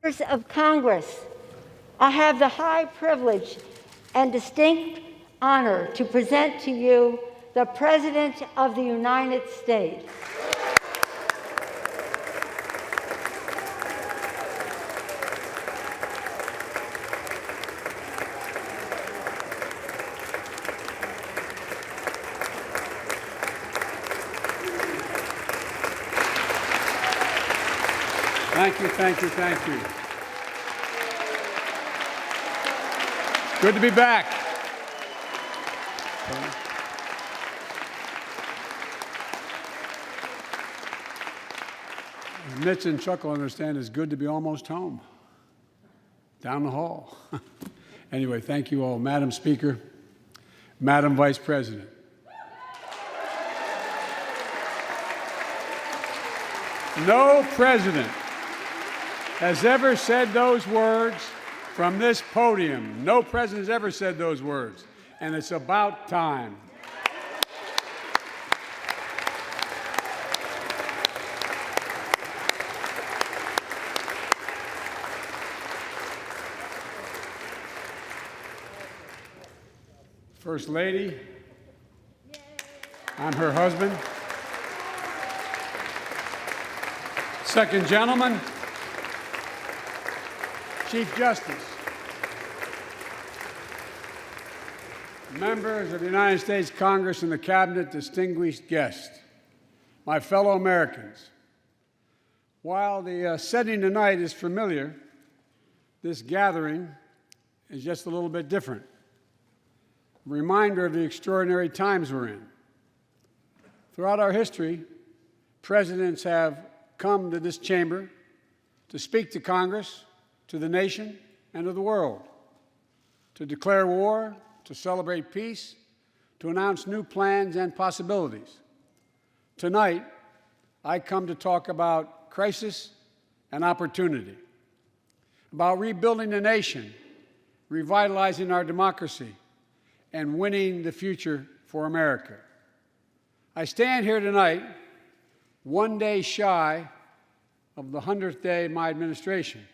Members of Congress, I have the high privilege and distinct honor to present to you the President of the United States. Thank you, thank you, thank you. Good to be back. Mitch and Chuck will understand it's good to be almost home, down the hall. Anyway, thank you all. Madam Speaker, Madam Vice President. No president has ever said those words from this podium. No president has ever said those words, and it's about time. First Lady, I'm her husband. Second Gentleman, Chief Justice, members of the United States Congress and the Cabinet, distinguished guests, my fellow Americans. While the setting tonight is familiar, this gathering is just a little bit different. A reminder of the extraordinary times we're in. Throughout our history, presidents have come to this chamber to speak to Congress, to the nation, and to the world, to declare war, to celebrate peace, to announce new plans and possibilities. Tonight, I come to talk about crisis and opportunity, about rebuilding the nation, revitalizing our democracy, and winning the future for America. I stand here tonight, one day shy of the 100th day of my administration.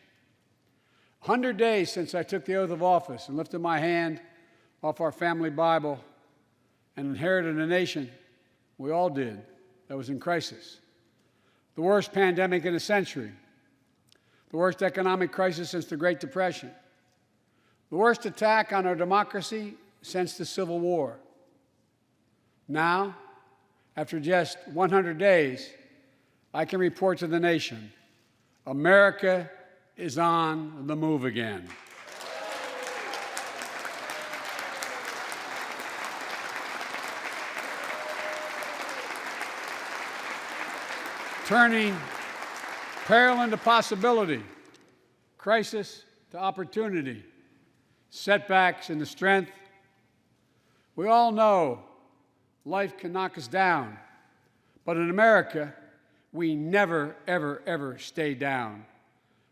100 days since I took the oath of office and lifted my hand off our family Bible and inherited a nation, we all did, that was in crisis. The worst pandemic in a century, the worst economic crisis since the Great Depression, the worst attack on our democracy since the Civil War. Now, after just 100 days, I can report to the nation, America is on the move again. Turning peril into possibility, crisis to opportunity, setbacks into strength. We all know life can knock us down, but in America, we never, ever, ever stay down.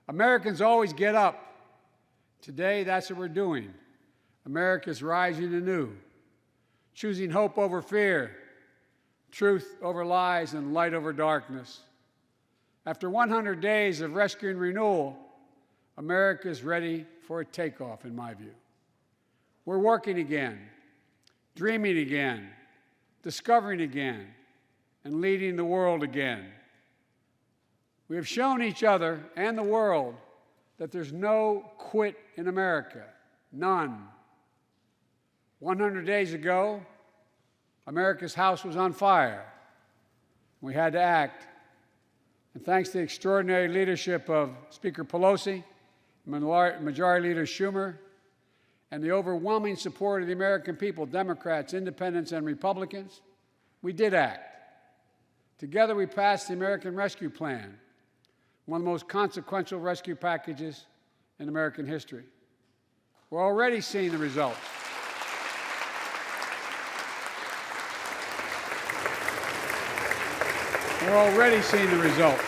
Americans always get up. Today, that's what we're doing. America's rising anew, choosing hope over fear, truth over lies, and light over darkness. After 100 days of rescue and renewal, America's ready for a takeoff, in my view. We're working again, dreaming again, discovering again, and leading the world again. We have shown each other and the world that there's no quit in America, none. 100 days ago, America's house was on fire. We had to act. And thanks to the extraordinary leadership of Speaker Pelosi, Majority Leader Schumer, and the overwhelming support of the American people, Democrats, Independents, and Republicans, we did act. Together, we passed the American Rescue Plan, one of the most consequential rescue packages in American history. We're already seeing the results. We're already seeing the results.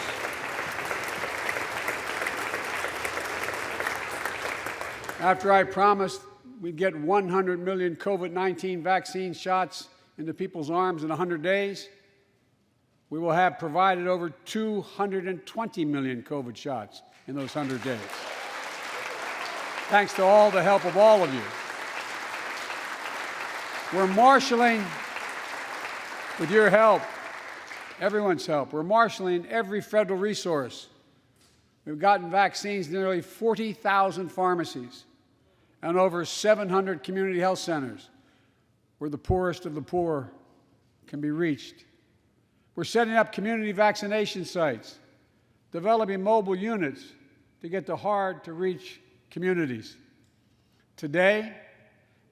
After I promised we'd get 100 million COVID-19 vaccine shots into people's arms in 100 days, We will have provided over 220 million COVID shots in those 100 days. Thanks to all the help of all of you. We're marshaling, with your help, everyone's help, we're marshaling every federal resource. We've gotten vaccines to nearly 40,000 pharmacies and over 700 community health centers where the poorest of the poor can be reached. We're setting up community vaccination sites, developing mobile units to get to hard-to-reach communities. Today,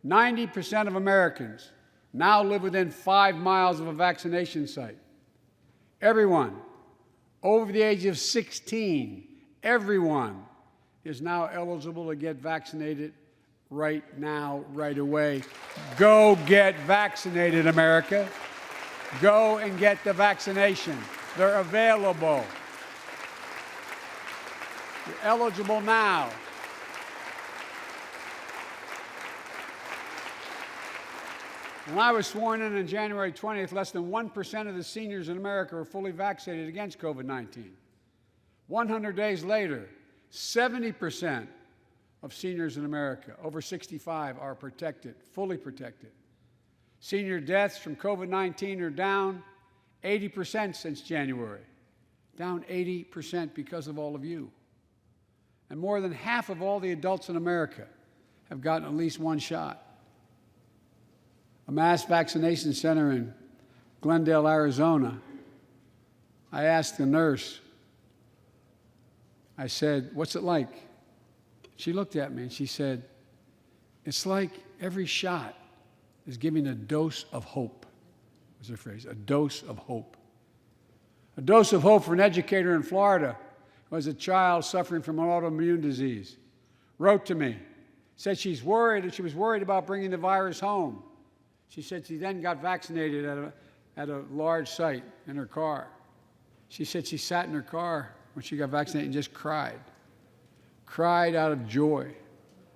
90% of Americans now live within 5 miles of a vaccination site. Everyone over the age of 16, everyone is now eligible to get vaccinated right now, right away. Go get vaccinated, America. Go and get the vaccination. They're available. You're eligible now. When I was sworn in on January 20th, less than 1% of the seniors in America were fully vaccinated against COVID-19. 100 days later, 70% of seniors in America over 65 are protected, fully protected. Senior deaths from COVID-19 are down 80% since January, down 80% because of all of you. And more than half of all the adults in America have gotten at least one shot. A mass vaccination center in Glendale, Arizona, I asked the nurse, I said, "What's it like?" She looked at me and she said, "It's like every shot is giving a dose of hope," was her phrase, a dose of hope. A dose of hope for an educator in Florida who has a child suffering from an autoimmune disease. Wrote to me, said she's worried, and she was worried about bringing the virus home. She said she then got vaccinated at a large site in her car. She said she sat in her car when she got vaccinated and just cried out of joy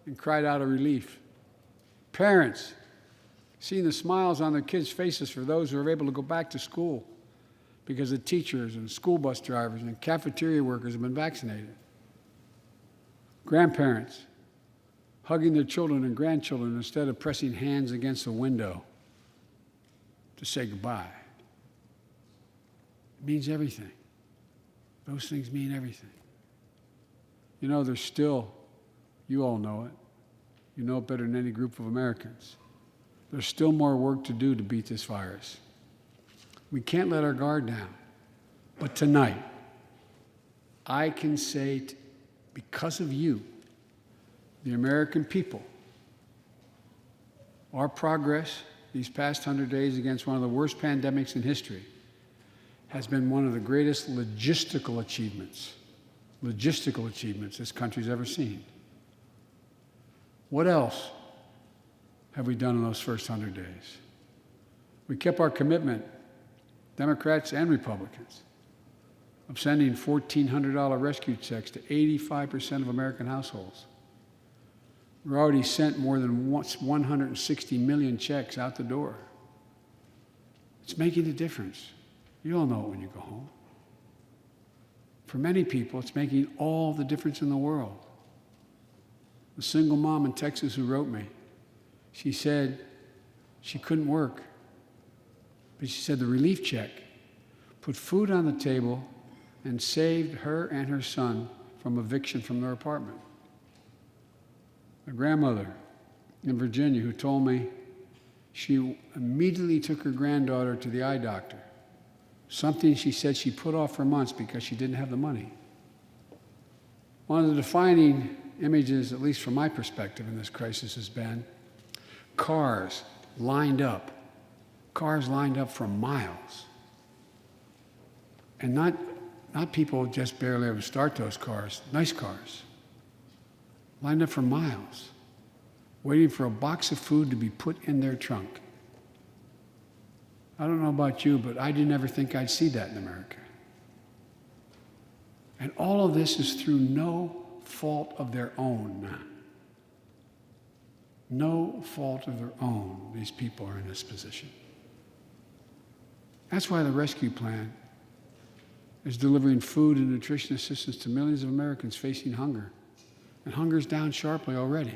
and cried out of relief. Parents, seeing the smiles on their kids' faces for those who are able to go back to school because the teachers and school bus drivers and cafeteria workers have been vaccinated. Grandparents, hugging their children and grandchildren instead of pressing hands against a window to say goodbye. It means everything. Those things mean everything. You know, there's still, you all know it, you know it better than any group of Americans, there's still more work to do to beat this virus. We can't let our guard down. But tonight, I can say, because of you, the American people, our progress these past 100 days against one of the worst pandemics in history has been one of the greatest logistical achievements this country's ever seen. What else have we done in those first 100 days? We kept our commitment, Democrats and Republicans, of sending $1,400 rescue checks to 85% of American households. We've already sent more than 160 million checks out the door. It's making a difference. You all know it when you go home. For many people, it's making all the difference in the world. The single mom in Texas who wrote me, she said she couldn't work, but she said the relief check put food on the table and saved her and her son from eviction from their apartment. A grandmother in Virginia who told me she immediately took her granddaughter to the eye doctor, something she said she put off for months because she didn't have the money. One of the defining images, at least from my perspective in this crisis, has been cars lined up for miles. And not people just barely able to start those cars, nice cars, lined up for miles, waiting for a box of food to be put in their trunk. I don't know about you, but I didn't ever think I'd see that in America. And all of this is through no fault of their own. No fault of their own, these people are in this position. That's why the rescue plan is delivering food and nutrition assistance to millions of Americans facing hunger. And hunger is down sharply already.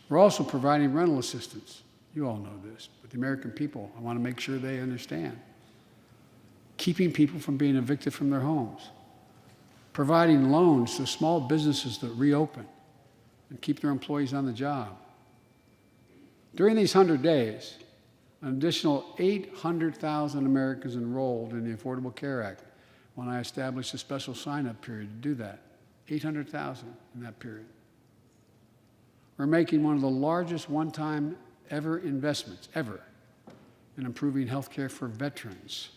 We're also providing rental assistance. You all know this, but the American people, I want to make sure they understand. Keeping people from being evicted from their homes. Providing loans to small businesses that reopen and keep their employees on the job. During these 100 days, an additional 800,000 Americans enrolled in the Affordable Care Act when I established a special sign-up period to do that. 800,000 in that period. We're making one of the largest one-time ever investments, ever, in improving health care for veterans.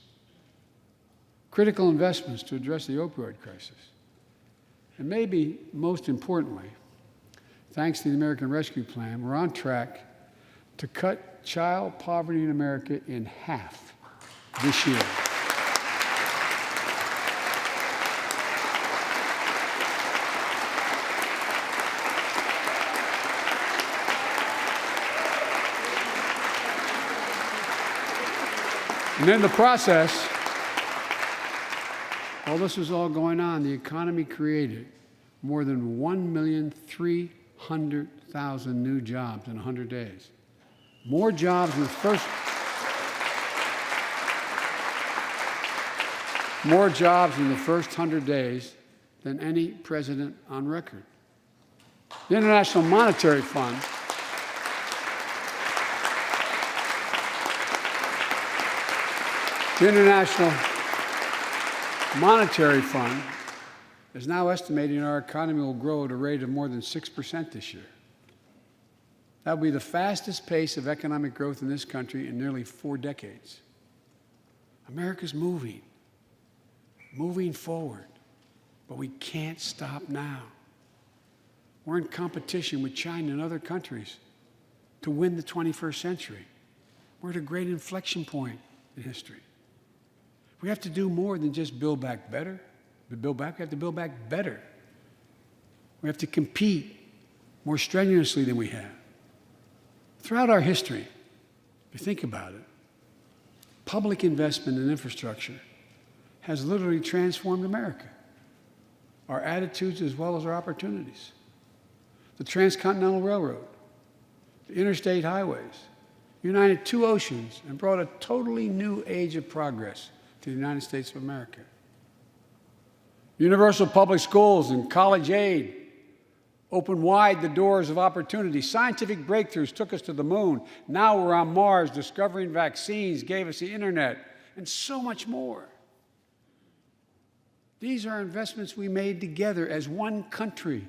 Critical investments to address the opioid crisis. And maybe most importantly, thanks to the American Rescue Plan, we're on track to cut child poverty in America in half this year. And in the process, while this was all going on, the economy created more than 1,300,000 new jobs in 100 days. More jobs in the first 100 days than any president on record. The International Monetary Fund is now estimating our economy will grow at a rate of more than 6% this year. That will be the fastest pace of economic growth in this country in nearly 4 decades. America's moving forward, but we can't stop now. We're in competition with China and other countries to win the 21st century. We're at a great inflection point in history. We have to do more than just build back better. We have to build back better. We have to compete more strenuously than we have. Throughout our history, if you think about it, public investment in infrastructure has literally transformed America, our attitudes as well as our opportunities. The Transcontinental Railroad, the interstate highways, united 2 oceans and brought a totally new age of progress to the United States of America. Universal public schools and college aid opened wide the doors of opportunity. Scientific breakthroughs took us to the moon. Now we're on Mars. Discovering vaccines gave us the internet, and so much more. These are investments we made together as one country,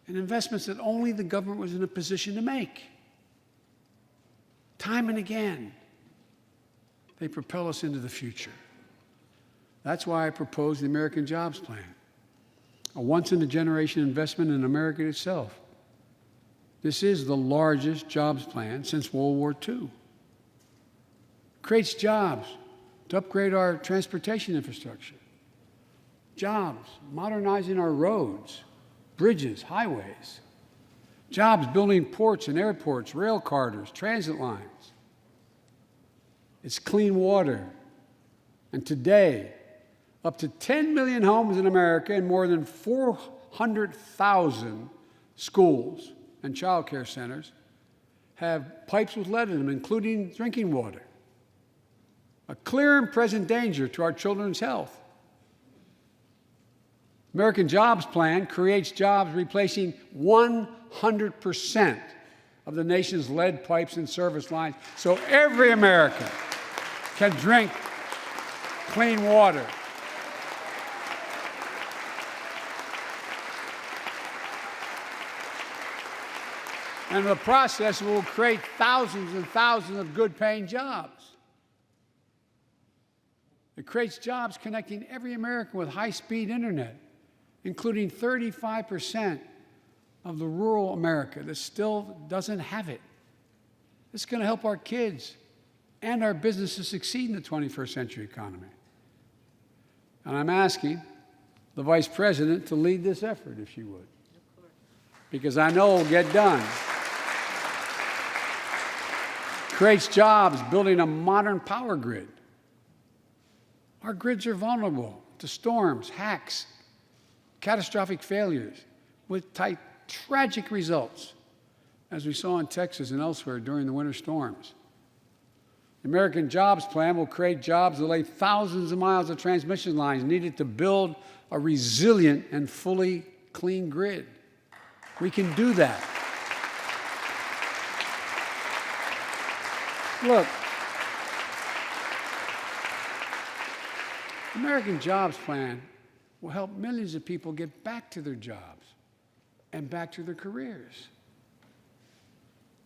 and investments that only the government was in a position to make. Time and again, they propel us into the future. That's why I proposed the American Jobs Plan, a once-in-a-generation investment in America itself. This is the largest jobs plan since World War II. It creates jobs to upgrade our transportation infrastructure, jobs modernizing our roads, bridges, highways, jobs building ports and airports, rail corridors, transit lines. It's clean water. And today, up to 10 million homes in America and more than 400,000 schools and child care centers have pipes with lead in them, including drinking water. A clear and present danger to our children's health. American Jobs Plan creates jobs replacing 100% of the nation's lead pipes and service lines, so every American can drink clean water. And in the process, it will create thousands and thousands of good-paying jobs. It creates jobs connecting every American with high-speed internet, including 35% of the rural America that still doesn't have it. It's going to help our kids and our businesses succeed in the 21st century economy. And I'm asking the Vice President to lead this effort, if she would, because I know it will get done. Creates jobs building a modern power grid. Our grids are vulnerable to storms, hacks, catastrophic failures with tragic results, as we saw in Texas and elsewhere during the winter storms. The American Jobs Plan will create jobs that lay thousands of miles of transmission lines needed to build a resilient and fully clean grid. We can do that. Look, the American Jobs Plan will help millions of people get back to their jobs and back to their careers.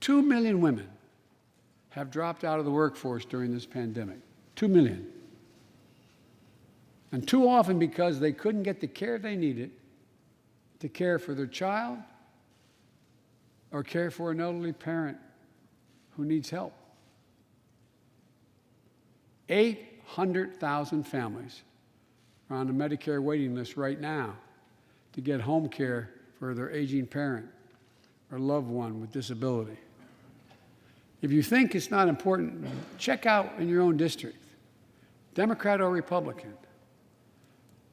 2 million women have dropped out of the workforce during this pandemic. 2 million. And too often because they couldn't get the care they needed to care for their child or care for an elderly parent who needs help. 800,000 families are on the Medicare waiting list right now to get home care for their aging parent or loved one with disability. If you think it's not important, check out in your own district, Democrat or Republican,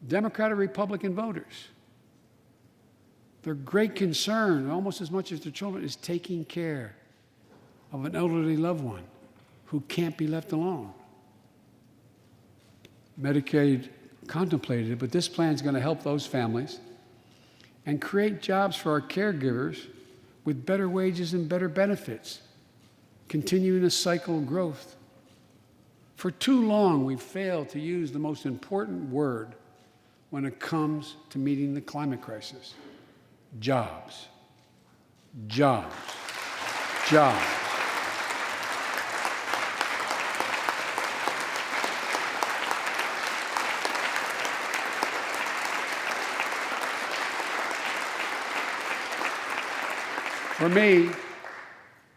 Democrat or Republican voters. Their great concern, almost as much as their children, is taking care of an elderly loved one who can't be left alone. Medicaid contemplated it, but this plan is going to help those families and create jobs for our caregivers with better wages and better benefits, continuing a cycle of growth. For too long, we've failed to use the most important word when it comes to meeting the climate crisis: jobs. Jobs. Jobs. For me,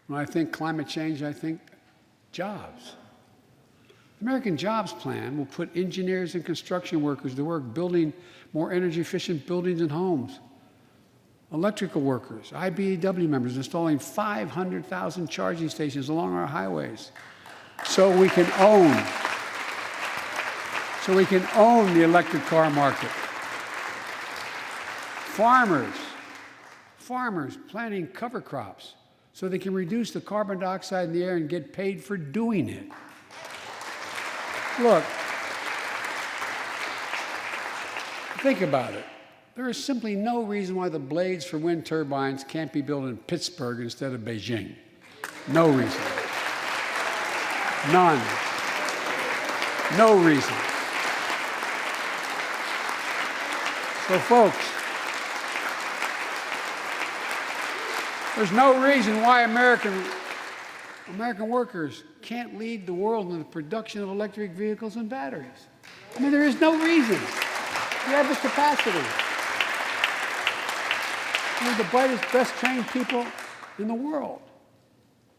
when I think climate change, I think jobs. The American Jobs Plan will put engineers and construction workers to work building more energy-efficient buildings and homes. Electrical workers, IBEW members installing 500,000 charging stations along our highways so we can own the electric car market. Farmers planting cover crops so they can reduce the carbon dioxide in the air and get paid for doing it. Look, think about it. There is simply no reason why the blades for wind turbines can't be built in Pittsburgh instead of Beijing. No reason. None. No reason. So, folks, there's no reason why American workers can't lead the world in the production of electric vehicles and batteries. I mean, there is no reason. We have the capacity. We're the brightest, best-trained people in the world.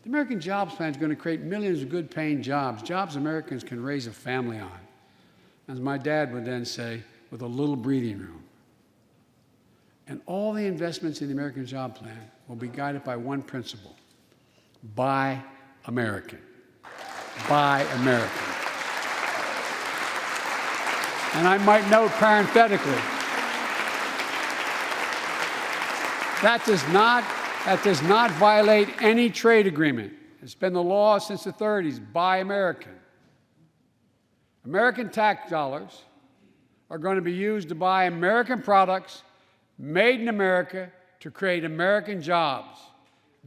The American Jobs Plan is going to create millions of good-paying jobs Americans can raise a family on. As my dad would then say, with a little breathing room. And all the investments in the American Job Plan will be guided by one principle: buy American. Buy American. And I might note parenthetically, that does not violate any trade agreement. It's been the law since the 30s. Buy American. American tax dollars are going to be used to buy American products made in America to create American jobs.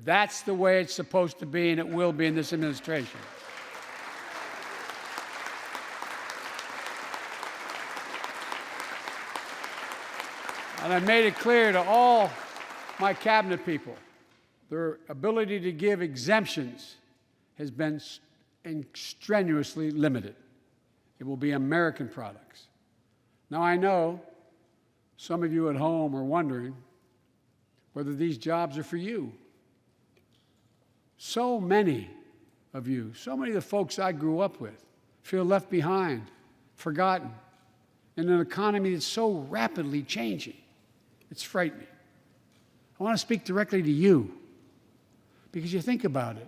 That's the way it's supposed to be, and it will be in this administration. And I made it clear to all my cabinet people, their ability to give exemptions has been strenuously limited. It will be American products. Now, I know some of you at home are wondering whether these jobs are for you. So many of you, so many of the folks I grew up with, feel left behind, forgotten, in an economy that's so rapidly changing. It's frightening. I want to speak directly to you, because you think about it.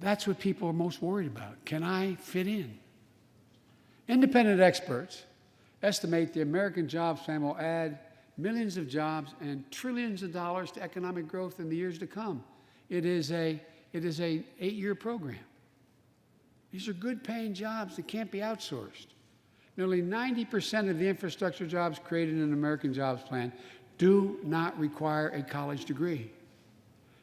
That's what people are most worried about. Can I fit in? Independent experts estimate the American Jobs Plan will add millions of jobs and trillions of dollars to economic growth in the years to come. It is an 8-year program. These are good-paying jobs that can't be outsourced. Nearly 90% of the infrastructure jobs created in the American Jobs Plan do not require a college degree.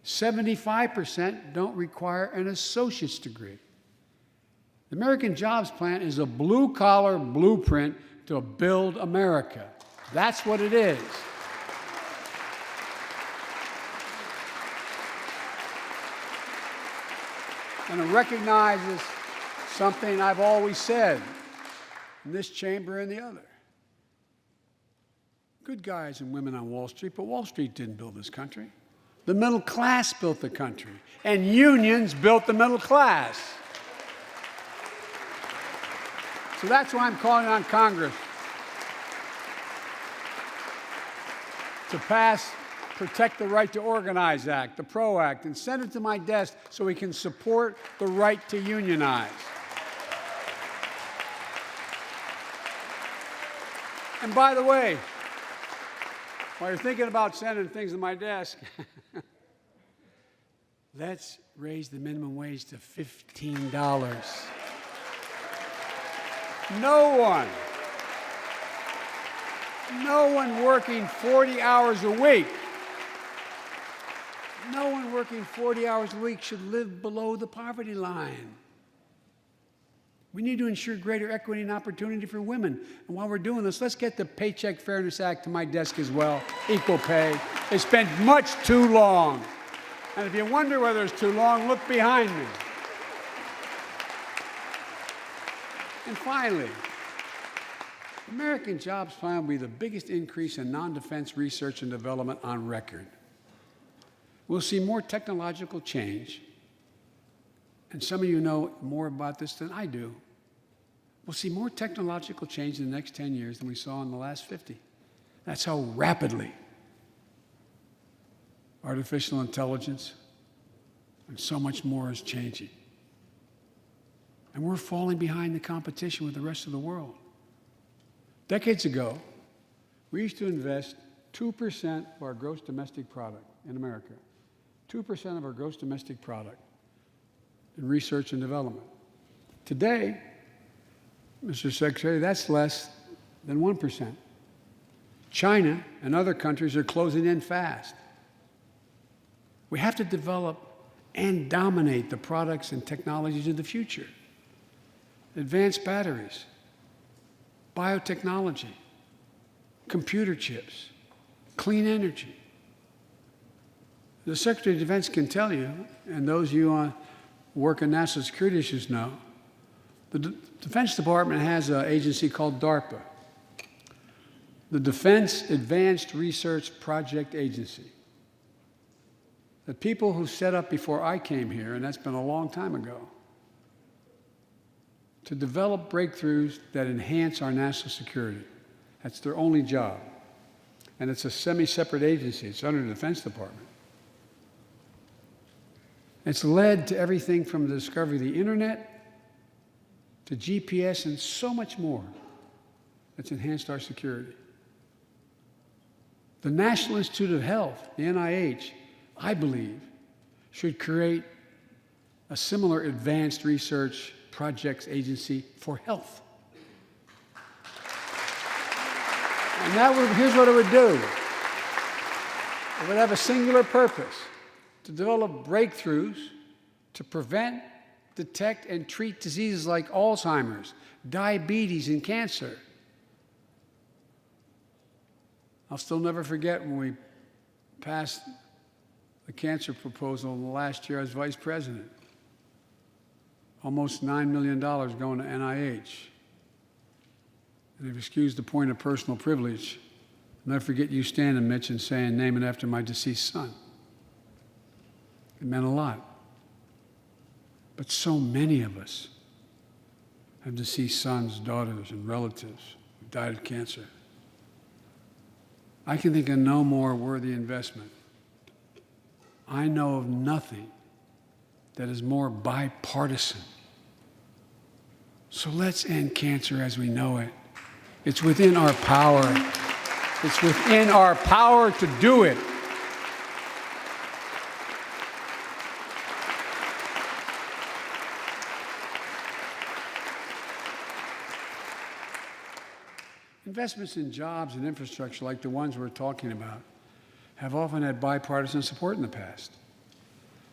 75% don't require an associate's degree. The American Jobs Plan is a blue-collar blueprint to build America. That's what it is. And it recognizes something I've always said in this chamber and the other. Good guys and women on Wall Street, but Wall Street didn't build this country. The middle class built the country, and unions built the middle class. So that's why I'm calling on Congress to pass Protect the Right to Organize Act, the PRO Act, and send it to my desk so we can support the right to unionize. And by the way, while you're thinking about sending things to my desk, let's raise the minimum wage to $15. No one working 40 hours a week, no one working 40 hours a week should live below the poverty line. We need to ensure greater equity and opportunity for women. And while we're doing this, let's get the Paycheck Fairness Act to my desk as well, equal pay. It's been much too long. And if you wonder whether it's too long, look behind me. And finally, the American Jobs Plan will be the biggest increase in non-defense research and development on record. We'll see more technological change, and some of you know more about this than I do. We'll see more technological change in the next 10 years than we saw in the last 50. That's how rapidly artificial intelligence and so much more is changing. And we're falling behind the competition with the rest of the world. Decades ago, we used to invest 2% of our gross domestic product in America, 2% of our gross domestic product in research and development. Today, Mr. Secretary, that's less than 1%. China and other countries are closing in fast. We have to develop and dominate the products and technologies of the future. Advanced batteries, biotechnology, computer chips, clean energy. The Secretary of Defense can tell you, and those of you who work in national security issues know, the Defense Department has an agency called DARPA, the Defense Advanced Research Project Agency. The people who set up before I came here, and that's been a long time ago, to develop breakthroughs that enhance our national security. That's their only job. And it's a semi-separate agency. It's under the Defense Department. It's led to everything from the discovery of the internet to GPS and so much more that's enhanced our security. The National Institute of Health, the NIH, I believe, should create a similar advanced research projects agency for health. And here's what it would do. It would have a singular purpose: to develop breakthroughs to prevent, detect, and treat diseases like Alzheimer's, diabetes, and cancer. I'll still never forget when we passed the cancer proposal last year as vice president. Almost $9 million going to NIH. And if you excuse the point of personal privilege, I'll never forget you standing, Mitch, and saying, "Name it after my deceased son." It meant a lot. But so many of us have deceased sons, daughters, and relatives who died of cancer. I can think of no more worthy investment. I know of nothing that is more bipartisan, So let's end cancer as we know it. It's within our power. It's within our power to do it. Investments in jobs and infrastructure like the ones we're talking about have often had bipartisan support in the past.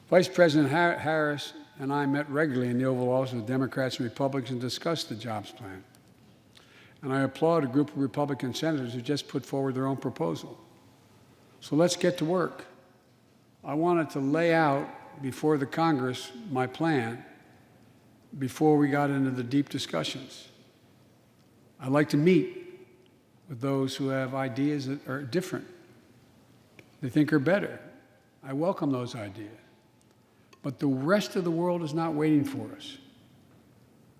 Vice President Harris and I met regularly in the Oval Office with Democrats and Republicans and discussed the jobs plan. And I applaud a group of Republican senators who just put forward their own proposal. So let's get to work. I wanted to lay out before the Congress my plan before we got into the deep discussions. I'd like to meet with those who have ideas that are different, they think are better. I welcome those ideas. But the rest of the world is not waiting for us.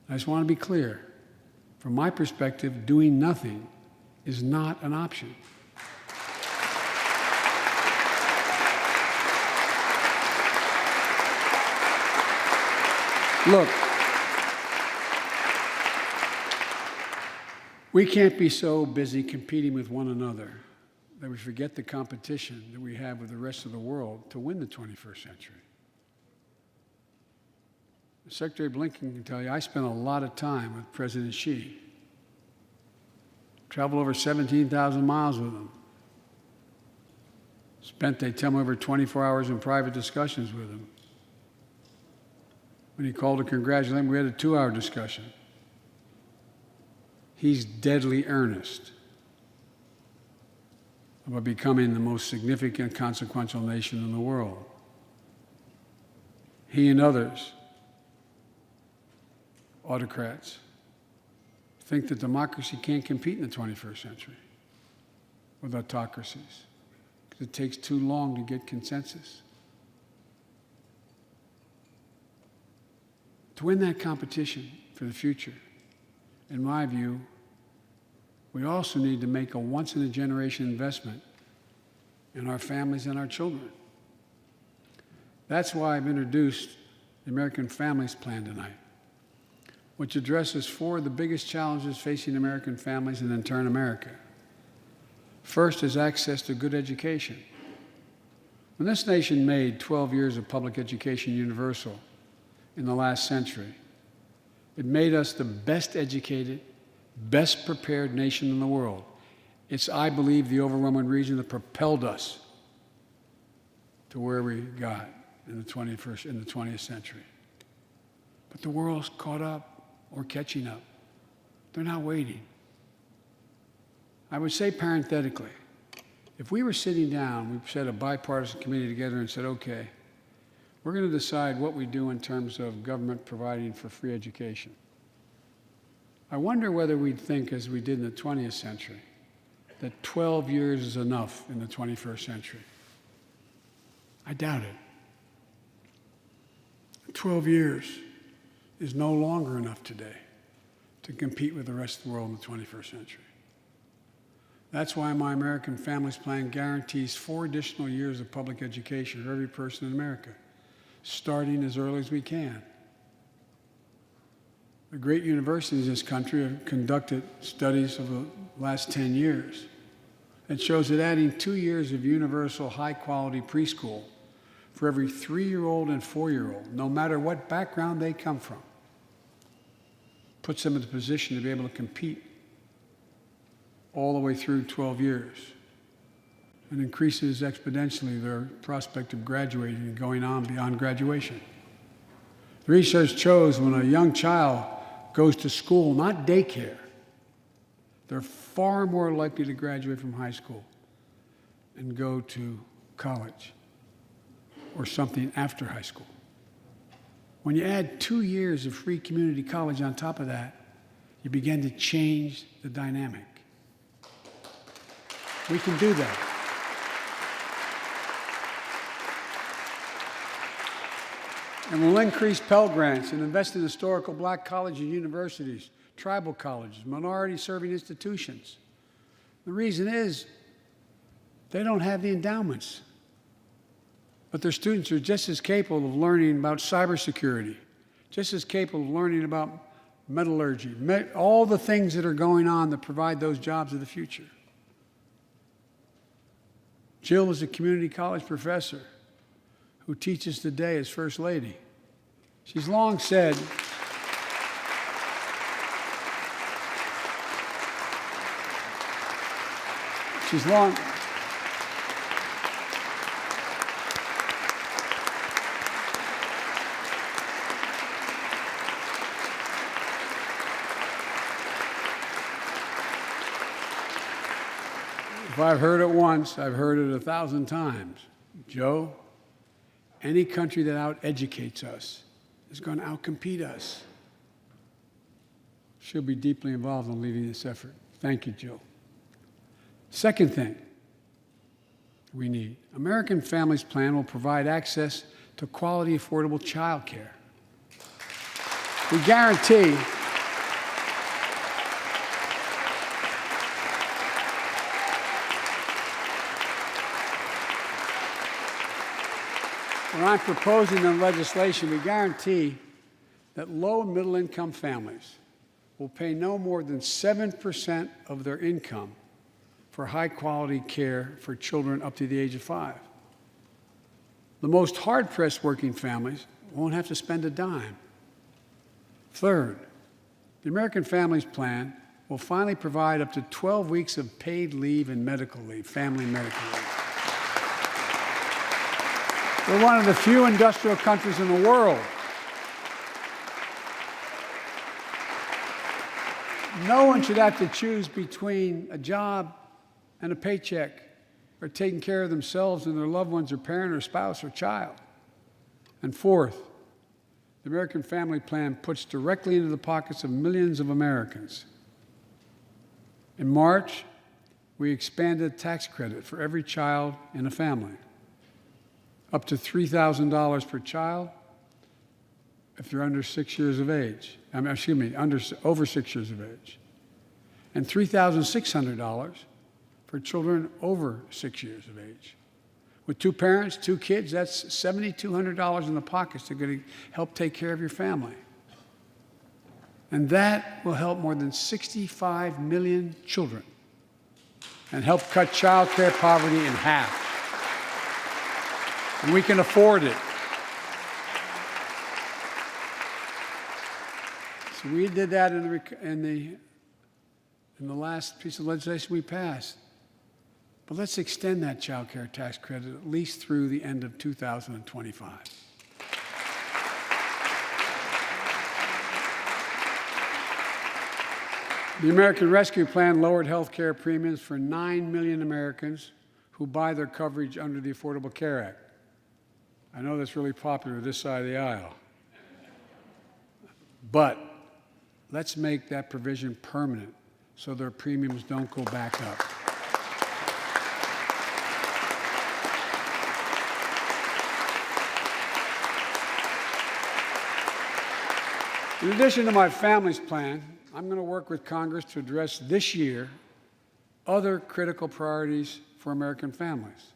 I just want to be clear. From my perspective, doing nothing is not an option. Look, we can't be so busy competing with one another that we forget the competition that we have with the rest of the world to win the 21st century. Secretary Blinken can tell you, I spent a lot of time with President Xi. Traveled over 17,000 miles with him. Spent, they tell me, over 24 hours in private discussions with him. When he called to congratulate him, we had a 2-hour discussion. He's deadly earnest about becoming the most significant, consequential nation in the world. He and others, autocrats, think that democracy can't compete in the 21st century with autocracies because it takes too long to get consensus. To win that competition for the future, in my view, we also need to make a once-in-a-generation investment in our families and our children. That's why I've introduced the American Families Plan tonight, which addresses 4 of the biggest challenges facing American families and in turn America. First is access to good education. When this nation made 12 years of public education universal in the last century, it made us the best educated, best prepared nation in the world. It's, I believe, the overwhelming reason that propelled us to where we got in the 20th century. But the world's caught up or catching up. They're not waiting. I would say parenthetically, if we were sitting down, we set a bipartisan committee together and said, okay, we're going to decide what we do in terms of government providing for free education. I wonder whether we'd think, as we did in the 20th century, that 12 years is enough in the 21st century. I doubt it. 12 years is no longer enough today to compete with the rest of the world in the 21st century. That's why my American Families Plan guarantees 4 additional years of public education for every person in America, starting as early as we can. The great universities in this country have conducted studies of the last 10 years. It shows that adding 2 years of universal high-quality preschool for every 3-year-old and 4-year-old, no matter what background they come from, puts them in the position to be able to compete all the way through 12 years and increases exponentially their prospect of graduating and going on beyond graduation. The research shows when a young child goes to school, not daycare, they're far more likely to graduate from high school and go to college or something after high school. When you add 2 years of free community college on top of that, you begin to change the dynamic. We can do that. And we'll increase Pell Grants and invest in historical black colleges and universities, tribal colleges, minority-serving institutions. The reason is they don't have the endowments. But their students are just as capable of learning about cybersecurity, just as capable of learning about metallurgy, all the things that are going on that provide those jobs of the future. Jill is a community college professor who teaches today as First Lady. She's long said, if I've heard it once, I've heard it 1,000 times. Joe, any country that out-educates us is going to outcompete us. She'll be deeply involved in leading this effort. Thank you, Jill. Second thing we need, American Families Plan will provide access to quality, affordable child care. We guarantee when I'm proposing the legislation, we guarantee that low and middle income families will pay no more than 7% of their income for high-quality care for children up to the age of 5. The most hard-pressed working families won't have to spend a dime. Third, the American Families Plan will finally provide up to 12 weeks of paid leave and medical leave, family medical leave. We're one of the few industrial countries in the world. No one should have to choose between a job and a paycheck, or taking care of themselves and their loved ones, or parent, or spouse, or child. And fourth, the American Family Plan puts directly into the pockets of millions of Americans. In March, we expanded tax credit for every child in a family, up to $3,000 per child if they're under 6 years of age. Over 6 years of age, and $3,600 for children over 6 years of age. With 2 parents, 2 kids, that's $7,200 in the pockets that are going to help take care of your family. And that will help more than 65 million children and help cut child care poverty in half. And we can afford it. So we did that in the last piece of legislation we passed. But let's extend that child care tax credit at least through the end of 2025. The American Rescue Plan lowered health care premiums for 9 million Americans who buy their coverage under the Affordable Care Act. I know that's really popular this side of the aisle. But let's make that provision permanent so their premiums don't go back up. In addition to my family's plan, I'm going to work with Congress to address this year other critical priorities for American families.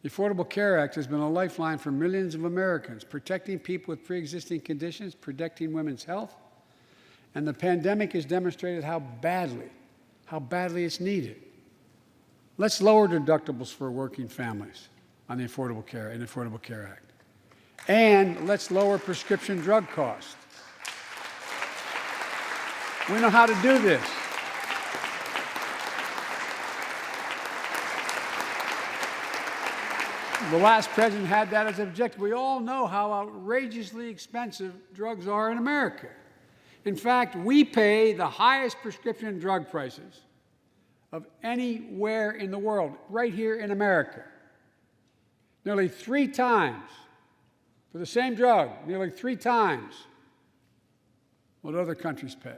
The Affordable Care Act has been a lifeline for millions of Americans, protecting people with pre-existing conditions, protecting women's health, and the pandemic has demonstrated how badly it's needed. Let's lower deductibles for working families on the Affordable Care Act. And let's lower prescription drug costs. We know how to do this. The last president had that as an objective. We all know how outrageously expensive drugs are in America. In fact, we pay the highest prescription drug prices of anywhere in the world, right here in America. Nearly 3 times for the same drug, nearly 3 times what other countries pay.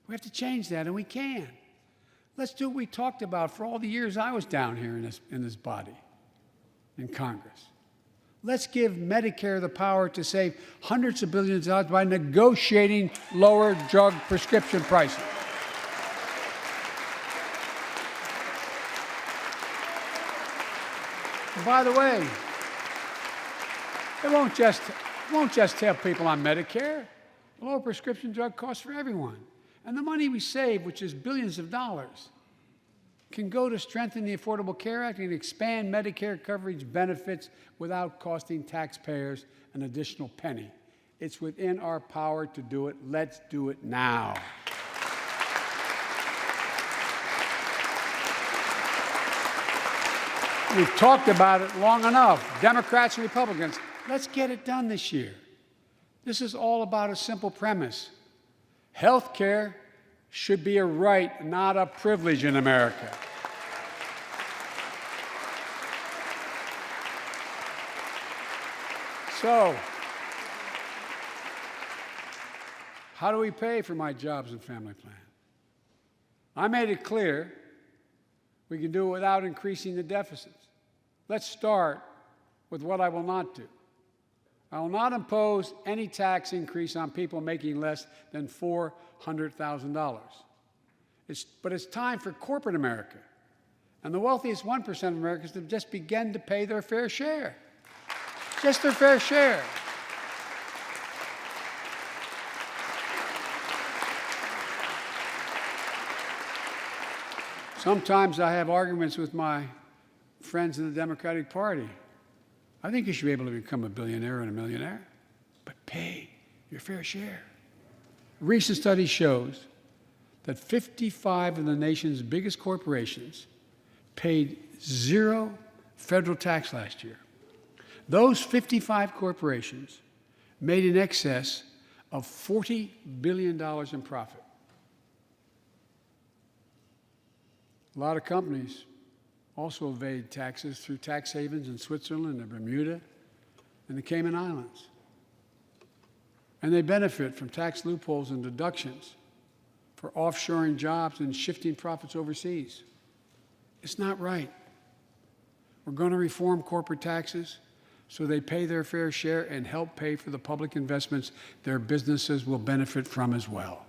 We have to change that, and we can. Let's do what we talked about for all the years I was down here in this body, in Congress. Let's give Medicare the power to save hundreds of billions of dollars by negotiating lower drug prescription prices. And by the way, it won't just help people on Medicare. lower prescription drug costs for everyone. And the money we save, which is billions of dollars, can go to strengthen the Affordable Care Act and expand Medicare coverage benefits without costing taxpayers an additional penny. It's within our power to do it. Let's do it now. We've talked about it long enough, Democrats and Republicans. Let's get it done this year. This is all about a simple premise. Health care should be a right, not a privilege in America. So, how do we pay for my jobs and family plan? I made it clear we can do it without increasing the deficits. Let's start with what I will not do. I will not impose any tax increase on people making less than $400,000. But it's time for corporate America and the wealthiest 1% of Americans to just begin to pay their fair share. Just their fair share. Sometimes I have arguments with my friends in the Democratic Party. I think you should be able to become a billionaire and a millionaire, but pay your fair share. A recent study shows that 55 of the nation's biggest corporations paid zero federal tax last year. Those 55 corporations made in excess of $40 billion in profit. A lot of companies also evade taxes through tax havens in Switzerland and Bermuda and the Cayman Islands. And they benefit from tax loopholes and deductions for offshoring jobs and shifting profits overseas. It's not right. We're going to reform corporate taxes so they pay their fair share and help pay for the public investments their businesses will benefit from as well.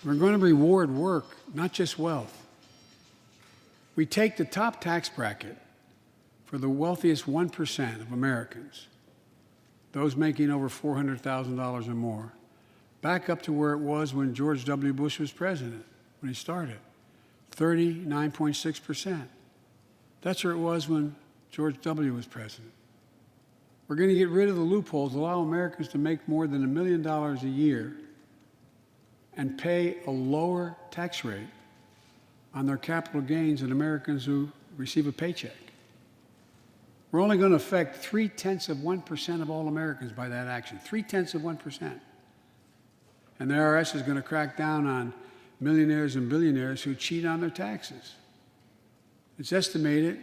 We're going to reward work, not just wealth. We take the top tax bracket for the wealthiest 1% of Americans, those making over $400,000 or more, back up to where it was when George W. Bush was president, when he started, 39.6%. That's where it was when George W. was president. We're going to get rid of the loopholes, allow Americans to make more than $1 million a year and pay a lower tax rate on their capital gains than Americans who receive a paycheck. We're only going to affect 0.3% of all Americans by that action, 0.3%. And the IRS is going to crack down on millionaires and billionaires who cheat on their taxes. It's estimated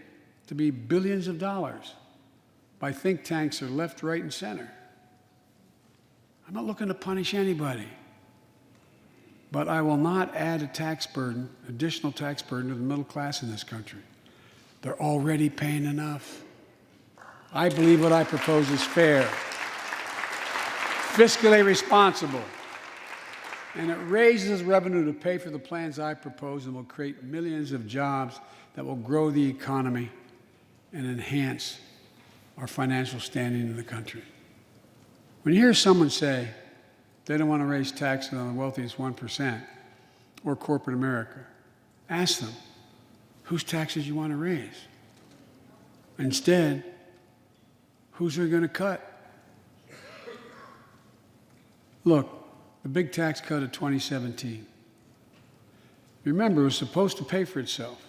to be billions of dollars by think tanks that are left, right, and center. I'm not looking to punish anybody. But I will not add a tax burden, additional tax burden to the middle class in this country. They're already paying enough. I believe what I propose is fair, fiscally responsible, and it raises revenue to pay for the plans I propose and will create millions of jobs that will grow the economy and enhance our financial standing in the country. When you hear someone say, they don't want to raise taxes on the wealthiest 1% or corporate America, ask them, whose taxes you want to raise? Instead, whose are going to cut? Look, the big tax cut of 2017. Remember, it was supposed to pay for itself.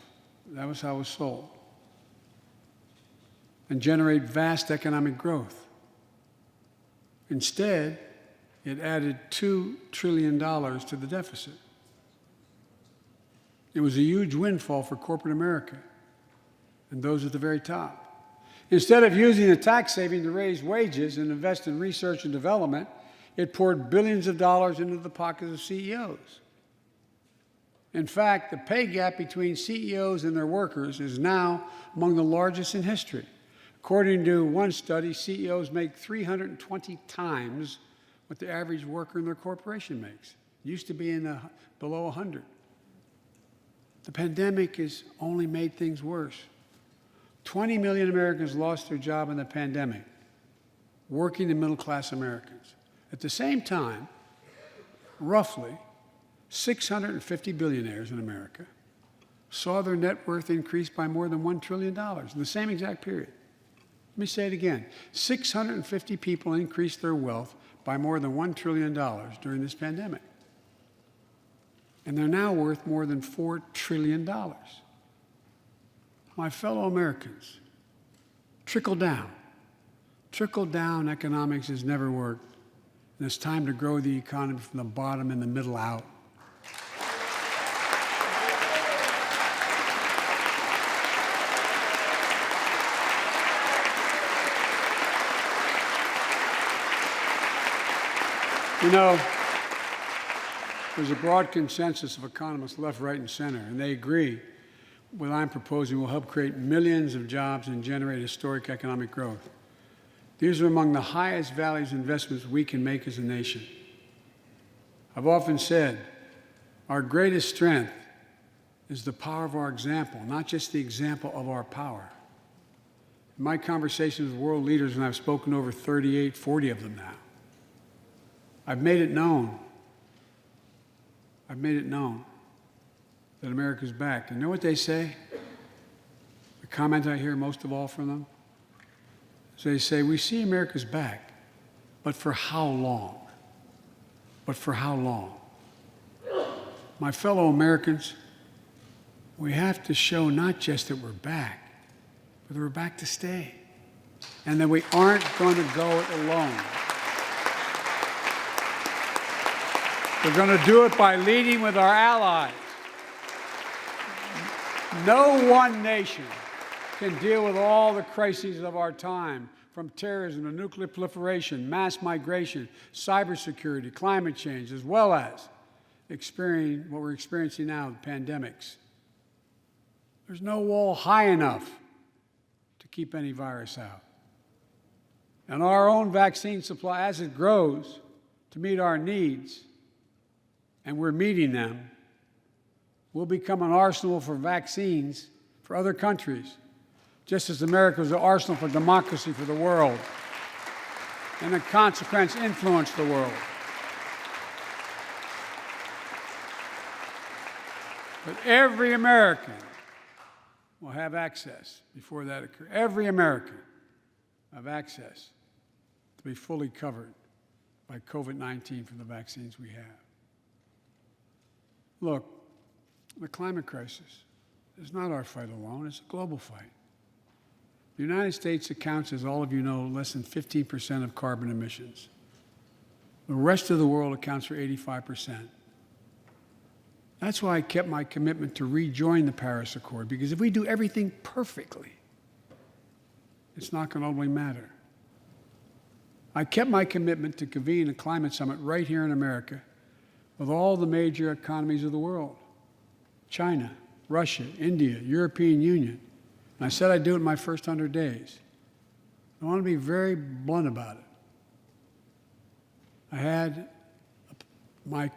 That was how it was sold. And generate vast economic growth. Instead, it added $2 trillion to the deficit. It was a huge windfall for corporate America and those at the very top. Instead of using the tax saving to raise wages and invest in research and development, it poured billions of dollars into the pockets of CEOs. In fact, the pay gap between CEOs and their workers is now among the largest in history. According to one study, CEOs make 320 times what the average worker in their corporation makes. It used to be below 100. the pandemic has only made things worse. 20 million Americans lost their job in the pandemic, working and middle-class Americans. At the same time, roughly 650 billionaires in America saw their net worth increase by more than $1 trillion in the same exact period. Let me say it again. 650 people increased their wealth by more than $1 trillion during this pandemic. And they're now worth more than $4 trillion. My fellow Americans, trickle down. Trickle down economics has never worked. And it's time to grow the economy from the bottom and the middle out. You know, there's a broad consensus of economists left, right, and center, and they agree what I'm proposing will help create millions of jobs and generate historic economic growth. These are among the highest values investments we can make as a nation. I've often said our greatest strength is the power of our example, not just the example of our power. In my conversations with world leaders, and I've spoken to over 38, 40 of them now, I've made it known that America's back. And you know what they say? The comment I hear most of all from them is they say, we see America's back, but for how long? But for how long? My fellow Americans, we have to show not just that we're back, but that we're back to stay, and that we aren't going to go it alone. We're going to do it by leading with our allies. No one nation can deal with all the crises of our time, from terrorism to nuclear proliferation, mass migration, cybersecurity, climate change, as well as what we're experiencing now, the pandemics. There's no wall high enough to keep any virus out. And our own vaccine supply, as it grows to meet our needs, and we're meeting them, will become an arsenal for vaccines for other countries, just as America was an arsenal for democracy for the world, and in consequence influence the world. But every American will have access before that occurs. Every American will have access to be fully covered by COVID-19 from the vaccines we have. Look, the climate crisis is not our fight alone, it's a global fight. The United States accounts, as all of you know, less than 15% of carbon emissions. The rest of the world accounts for 85%. That's why I kept my commitment to rejoin the Paris Accord, because if we do everything perfectly, it's not going to ultimately matter. I kept my commitment to convene a climate summit right here in America with all the major economies of the world: China, Russia, India, European Union. And I said I'd do it in my first 100 days. I want to be very blunt about it. My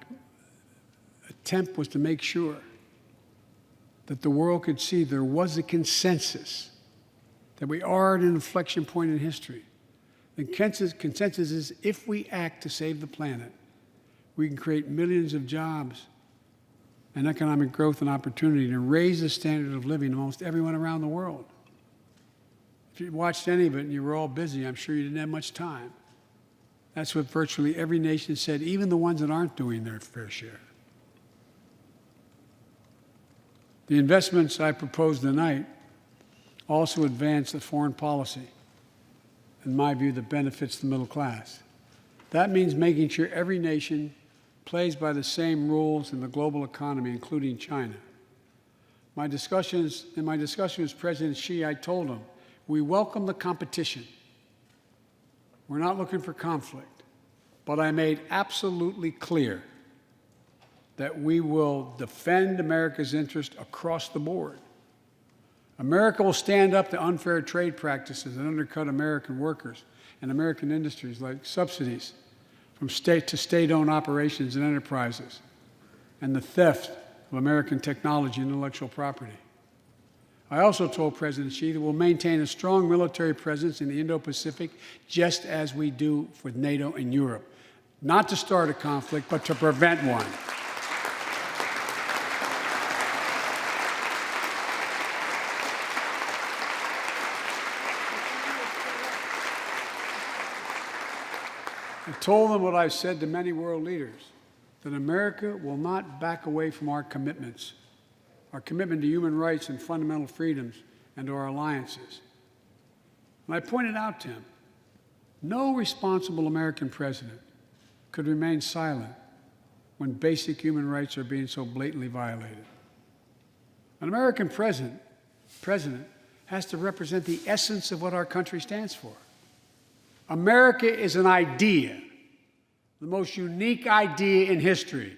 attempt was to make sure that the world could see there was a consensus, that we are at an inflection point in history. The consensus is if we act to save the planet, we can create millions of jobs and economic growth and opportunity and raise the standard of living of almost everyone around the world. If you watched any of it and you were all busy, I'm sure you didn't have much time. That's what virtually every nation said, even the ones that aren't doing their fair share. The investments I proposed tonight also advance the foreign policy, in my view, that benefits the middle class. That means making sure every nation plays by the same rules in the global economy, including China. In my discussion with President Xi, I told him, we welcome the competition. We're not looking for conflict. But I made absolutely clear that we will defend America's interest across the board. America will stand up to unfair trade practices that undercut American workers and American industries, like subsidies from state to state-owned operations and enterprises, and the theft of American technology and intellectual property. I also told President Xi that we'll maintain a strong military presence in the Indo-Pacific, just as we do with NATO and Europe, not to start a conflict, but to prevent one. I told them what I've said to many world leaders, that America will not back away from our commitments, our commitment to human rights and fundamental freedoms and to our alliances. And I pointed out to him, no responsible American president could remain silent when basic human rights are being so blatantly violated. An American president has to represent the essence of what our country stands for. America is an idea, the most unique idea in history.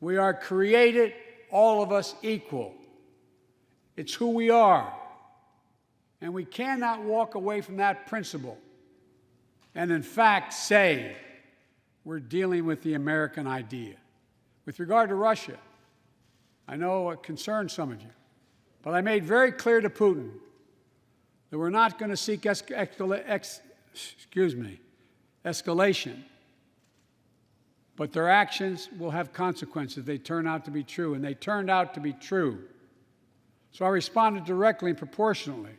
We are created, all of us, equal. It's who we are. And we cannot walk away from that principle and, in fact, say we're dealing with the American idea. With regard to Russia, I know it concerns some of you, but I made very clear to Putin that we're not going to seek escalation, but their actions will have consequences if they turn out to be true, and they turned out to be true. So I responded directly and proportionately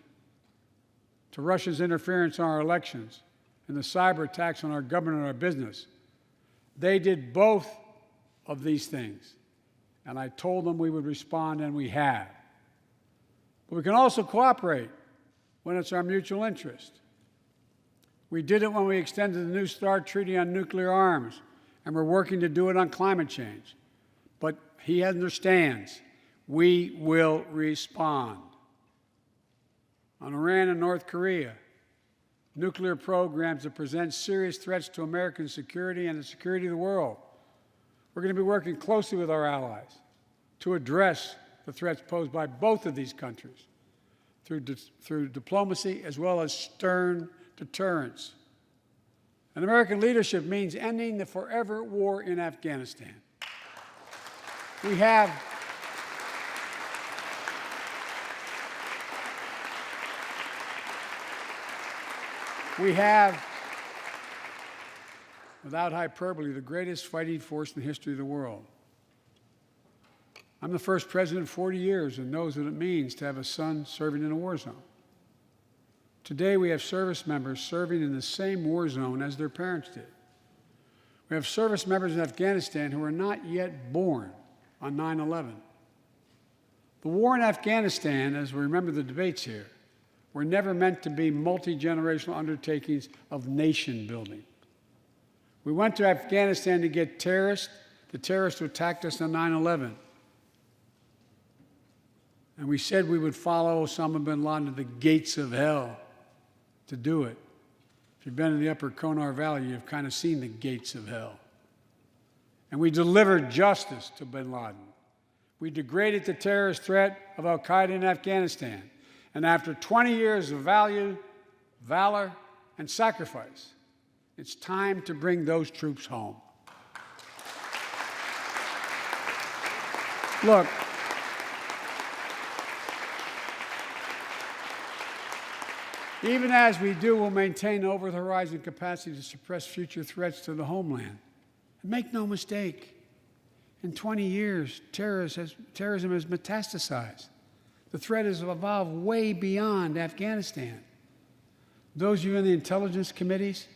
to Russia's interference in our elections and the cyber attacks on our government and our business. They did both of these things, and I told them we would respond, and we have. But we can also cooperate when it's our mutual interest. We did it when we extended the New START Treaty on nuclear arms, and we're working to do it on climate change. But he understands we will respond. On Iran and North Korea, nuclear programs that present serious threats to American security and the security of the world. We're going to be working closely with our allies to address the threats posed by both of these countries through diplomacy as well as stern deterrence. And American leadership means ending the forever war in Afghanistan. We have without hyperbole, the greatest fighting force in the history of the world. I'm the first president in 40 years that knows what it means to have a son serving in a war zone. Today, we have service members serving in the same war zone as their parents did. We have service members in Afghanistan who are not yet born on 9/11. The war in Afghanistan, as we remember the debates here, were never meant to be multi-generational undertakings of nation building. We went to Afghanistan to get the terrorists who attacked us on 9/11. And we said we would follow Osama bin Laden to the gates of hell to do it. If you've been in the upper Konar Valley, you've kind of seen the gates of hell. And we delivered justice to bin Laden. We degraded the terrorist threat of al-Qaeda in Afghanistan. And after 20 years of valor, and sacrifice, it's time to bring those troops home. Look, even as we do, we'll maintain over-the-horizon capacity to suppress future threats to the homeland. And make no mistake, in 20 years, terrorism has metastasized. The threat has evolved way beyond Afghanistan. Those of you in the intelligence committees,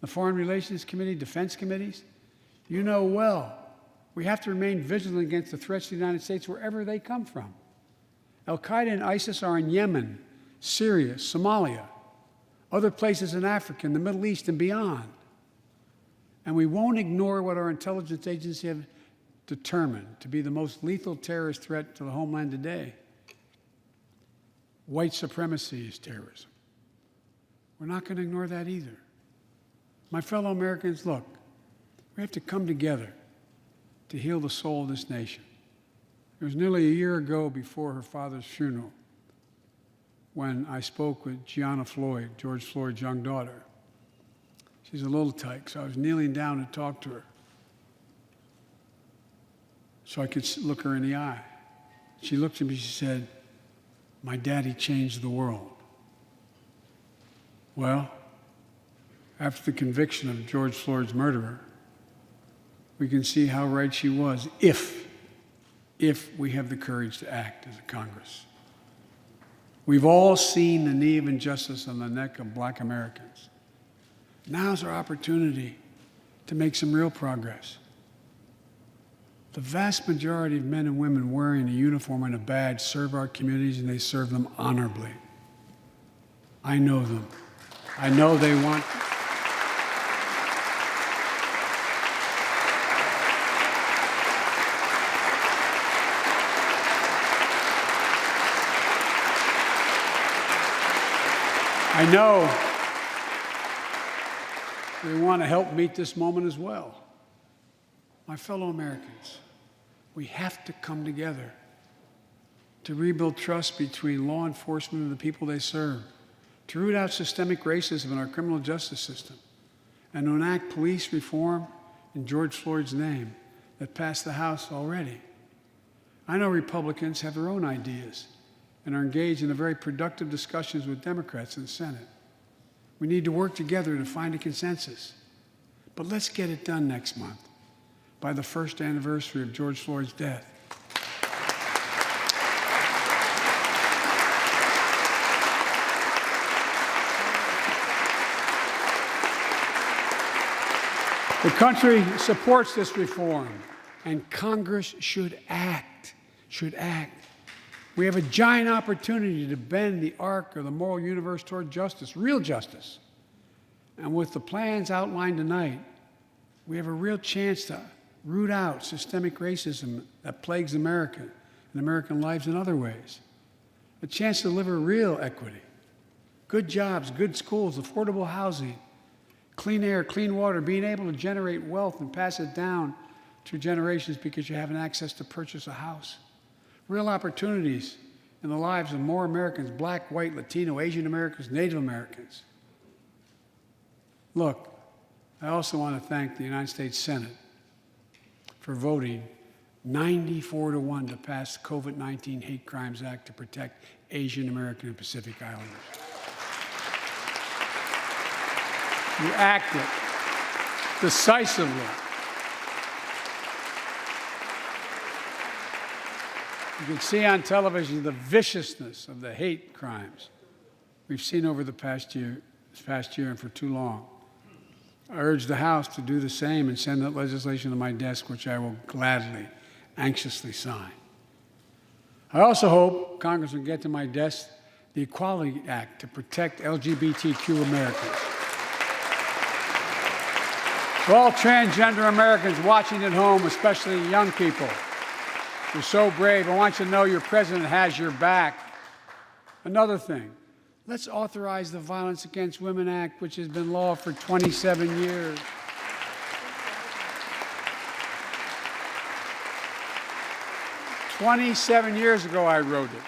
the foreign relations committee, defense committees, you know well, we have to remain vigilant against the threats to the United States wherever they come from. Al-Qaeda and ISIS are in Yemen, Syria, Somalia, other places in Africa, in the Middle East, and beyond. And we won't ignore what our intelligence agencies have determined to be the most lethal terrorist threat to the homeland today. White supremacy is terrorism. We're not going to ignore that either. My fellow Americans, look, we have to come together to heal the soul of this nation. It was nearly a year ago before her father's funeral when I spoke with Gianna Floyd, George Floyd's young daughter. She's a little tyke, so I was kneeling down to talk to her. so I could look her in the eye. She looked at me, she said, "My daddy changed the world." Well, after the conviction of George Floyd's murderer, we can see how right she was if we have the courage to act as a Congress. We've all seen the knee of injustice on the neck of Black Americans. Now's our opportunity to make some real progress. The vast majority of men and women wearing a uniform and a badge serve our communities, and they serve them honorably. I know them. I know they want. I know they want to help meet this moment as well. My fellow Americans, we have to come together to rebuild trust between law enforcement and the people they serve, to root out systemic racism in our criminal justice system, and to enact police reform in George Floyd's name that passed the House already. I know Republicans have their own ideas and are engaged in very productive discussions with Democrats in the Senate. We need to work together to find a consensus. But let's get it done next month, by the first anniversary of George Floyd's death. The country supports this reform, and Congress should act. We have a giant opportunity to bend the arc of the moral universe toward justice, real justice. And with the plans outlined tonight, we have a real chance to root out systemic racism that plagues America and American lives in other ways. A chance to deliver real equity, good jobs, good schools, affordable housing, clean air, clean water, being able to generate wealth and pass it down through generations because you have access to purchase a house. Real opportunities in the lives of more Americans, Black, white, Latino, Asian Americans, Native Americans. Look, I also want to thank the United States Senate for voting 94-1 to pass the COVID-19 Hate Crimes Act to protect Asian American and Pacific Islanders. You acted decisively. You can see on television the viciousness of the hate crimes we've seen over this past year and for too long. I urge the House to do the same and send that legislation to my desk, which I will gladly, anxiously sign. I also hope Congress will get to my desk the Equality Act to protect LGBTQ Americans. To all transgender Americans watching at home, especially young people, you're so brave. I want you to know your president has your back. Another thing, let's authorize the Violence Against Women Act, which has been law for 27 years. "27 years ago, I wrote it.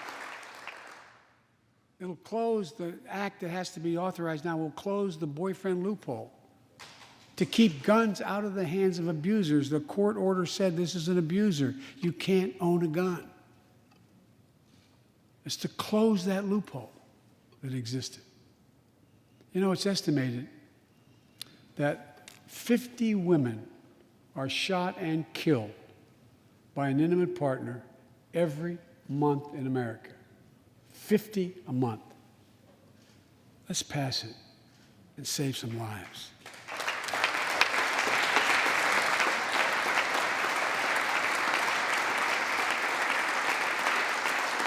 It'll close the act that has to be authorized now, will close the boyfriend loophole to keep guns out of the hands of abusers. The court order said this is an abuser. You can't own a gun. It's to close that loophole that existed. You know, it's estimated that 50 women are shot and killed by an intimate partner every month in America. 50 a month. Let's pass it and save some lives.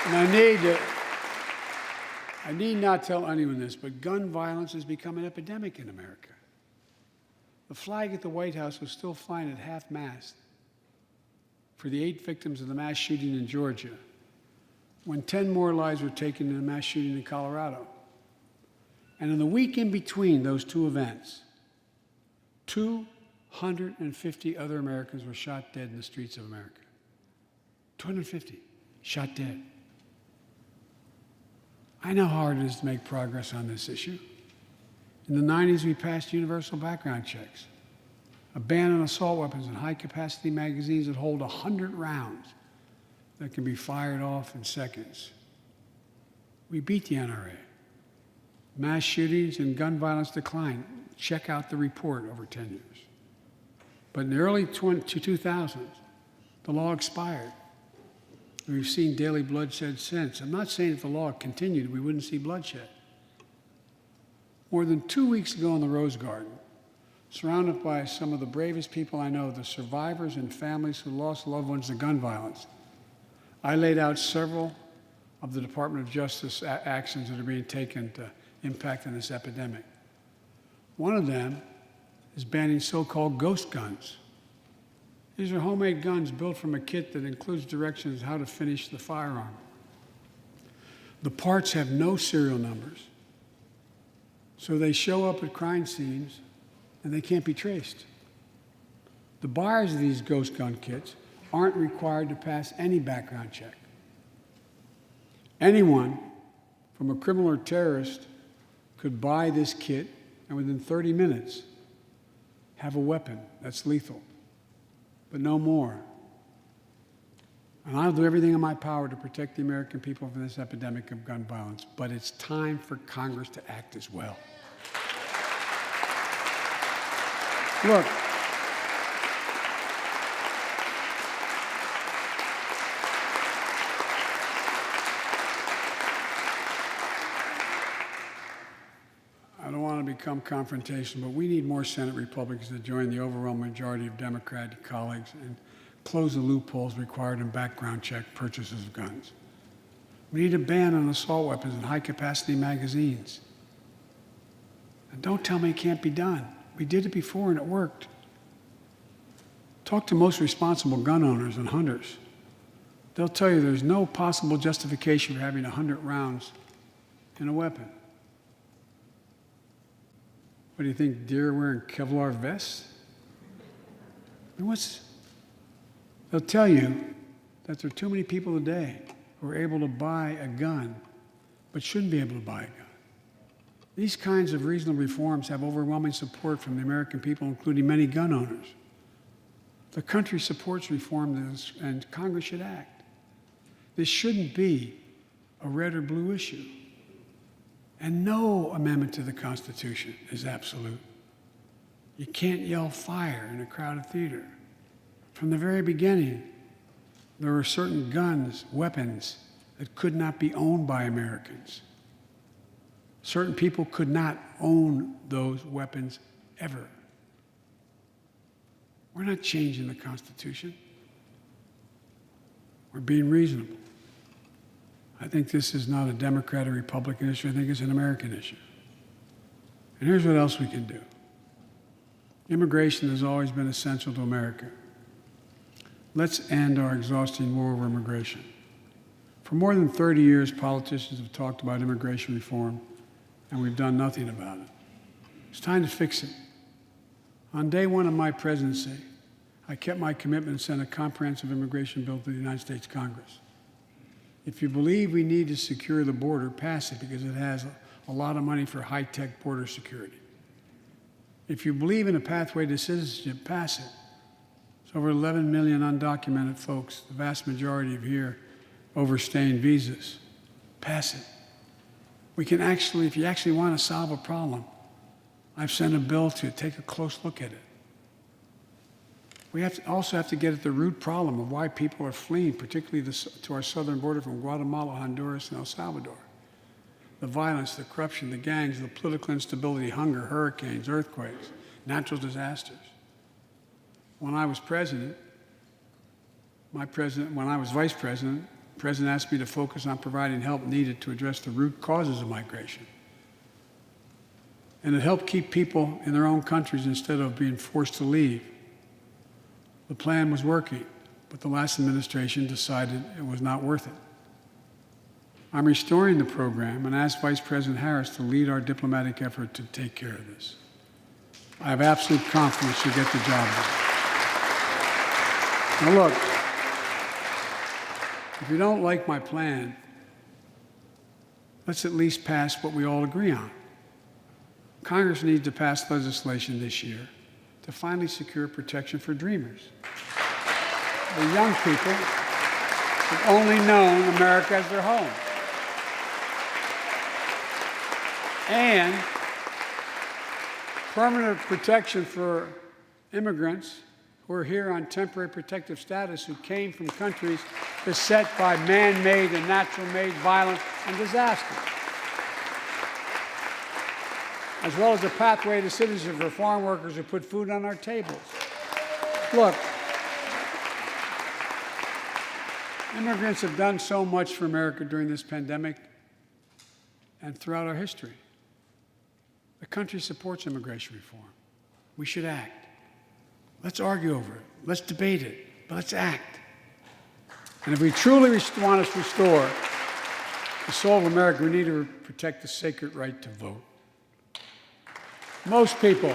And I need not tell anyone this, but gun violence has become an epidemic in America. The flag at the White House was still flying at half-mast for the 8 victims of the mass shooting in Georgia, when 10 more lives were taken in a mass shooting in Colorado. And in the week in between those two events, 250 other Americans were shot dead in the streets of America. 250 shot dead. I know how hard it is to make progress on this issue. In the 90s, we passed universal background checks. a ban on assault weapons and high-capacity magazines that hold 100 rounds that can be fired off in seconds. We beat the NRA. Mass shootings and gun violence declined. Check out the report over 10 years. But in the early 2000s, the law expired. We've seen daily bloodshed since. I'm not saying if the law continued, we wouldn't see bloodshed. More than 2 weeks ago in the Rose Garden, surrounded by some of the bravest people I know, the survivors and families who lost loved ones to gun violence, I laid out several of the Department of Justice actions that are being taken to impact on this epidemic. One of them is banning so-called ghost guns. These are homemade guns built from a kit that includes directions how to finish the firearm. The parts have no serial numbers, so they show up at crime scenes and they can't be traced. The buyers of these ghost gun kits aren't required to pass any background check. Anyone, from a criminal or terrorist, could buy this kit and within 30 minutes have a weapon that's lethal, but no more. And I'll do everything in my power to protect the American people from this epidemic of gun violence, but it's time for Congress to act as well. Look, I don't want to become confrontational, but we need more Senate Republicans to join the overwhelming majority of Democratic colleagues and close the loopholes required in background check purchases of guns. We need a ban on assault weapons and high-capacity magazines. And don't tell me it can't be done. We did it before and it worked. Talk to most responsible gun owners and hunters. They'll tell you there's no possible justification for having 100 rounds in a weapon. What do you think, deer are wearing Kevlar vests? I mean, they'll tell you that there are too many people today who are able to buy a gun but shouldn't be able to buy a gun. These kinds of reasonable reforms have overwhelming support from the American people, including many gun owners. The country supports reform, and Congress should act. This shouldn't be a red or blue issue. And no amendment to the Constitution is absolute. You can't yell fire in a crowded theater. From the very beginning, there were certain guns, weapons, that could not be owned by Americans. Certain people could not own those weapons ever. We're not changing the Constitution. We're being reasonable. I think this is not a Democrat or Republican issue. I think it's an American issue. And here's what else we can do. Immigration has always been essential to America. Let's end our exhausting war over immigration. For more than 30 years, politicians have talked about immigration reform, and we've done nothing about it. It's time to fix it. On day one of my presidency, I kept my commitment and sent a comprehensive immigration bill to the United States Congress. If you believe we need to secure the border, pass it because it has a lot of money for high-tech border security. If you believe in a pathway to citizenship, pass it. There's over 11 million undocumented folks, the vast majority of here overstaying visas. Pass it. We can actually, if you actually want to solve a problem, I've sent a bill to take a close look at it. We also have to get at the root problem of why people are fleeing, particularly to our southern border from Guatemala, Honduras, and El Salvador. The violence, the corruption, the gangs, the political instability, hunger, hurricanes, earthquakes, natural disasters. When I was president, when I was vice president, the president asked me to focus on providing help needed to address the root causes of migration. And it helped keep people in their own countries instead of being forced to leave. The plan was working, but the last administration decided it was not worth it. I'm restoring the program and asked Vice President Harris to lead our diplomatic effort to take care of this. I have absolute confidence she'll get the job done. Now look, if you don't like my plan, let's at least pass what we all agree on. Congress needs to pass legislation this year to finally secure protection for dreamers. The young people have only known America as their home. And permanent protection for immigrants who are here on temporary protective status who came from countries beset by man-made and natural-made violence and disaster, as well as a pathway to citizenship for foreign workers who put food on our tables. Look, immigrants have done so much for America during this pandemic and throughout our history. The country supports immigration reform. We should act. Let's argue over it. Let's debate it. But let's act. And if we truly want to restore the soul of America, we need to protect the sacred right to vote. Most people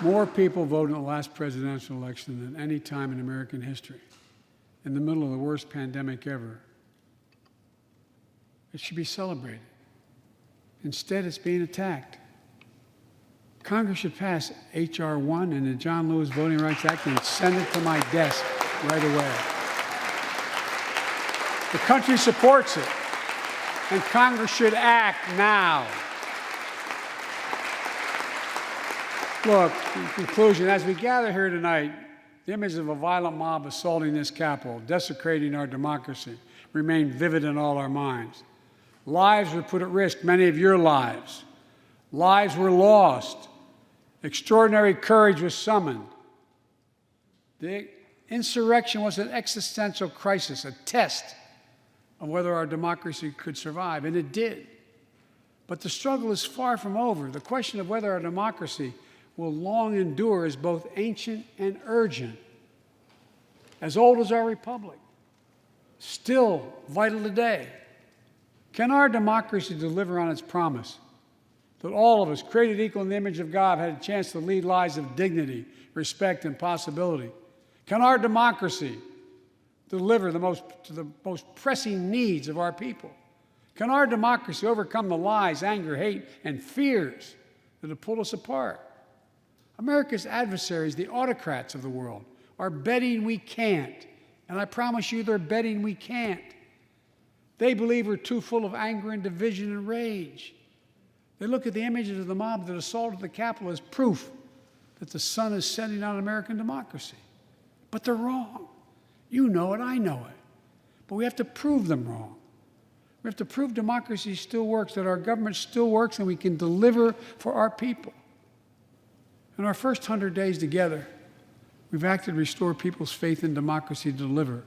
more people voted in the last presidential election than any time in American history, in the middle of the worst pandemic ever. It should be celebrated. Instead, it's being attacked. Congress should pass H.R. 1 and the John Lewis Voting Rights Act and send it to my desk right away. The country supports it, and Congress should act now. Look, in conclusion, as we gather here tonight, the image of a violent mob assaulting this Capitol, desecrating our democracy, remain vivid in all our minds. Lives were put at risk, many of your lives. Lives were lost. Extraordinary courage was summoned. The insurrection was an existential crisis, a test of whether our democracy could survive, and it did. But the struggle is far from over. The question of whether our democracy will long endure is both ancient and urgent, as old as our republic, still vital today. Can our democracy deliver on its promise that all of us, created equal in the image of God, had a chance to lead lives of dignity, respect, and possibility? Can our democracy deliver to the most pressing needs of our people? Can our democracy overcome the lies, anger, hate, and fears that have pulled us apart? America's adversaries, the autocrats of the world, are betting we can't. And I promise you, they're betting we can't. They believe we're too full of anger and division and rage. They look at the images of the mob that assaulted the Capitol as proof that the sun is setting on American democracy. But they're wrong. You know it, I know it. But we have to prove them wrong. We have to prove democracy still works, that our government still works, and we can deliver for our people. In our first 100 days together, we've acted to restore people's faith in democracy to deliver.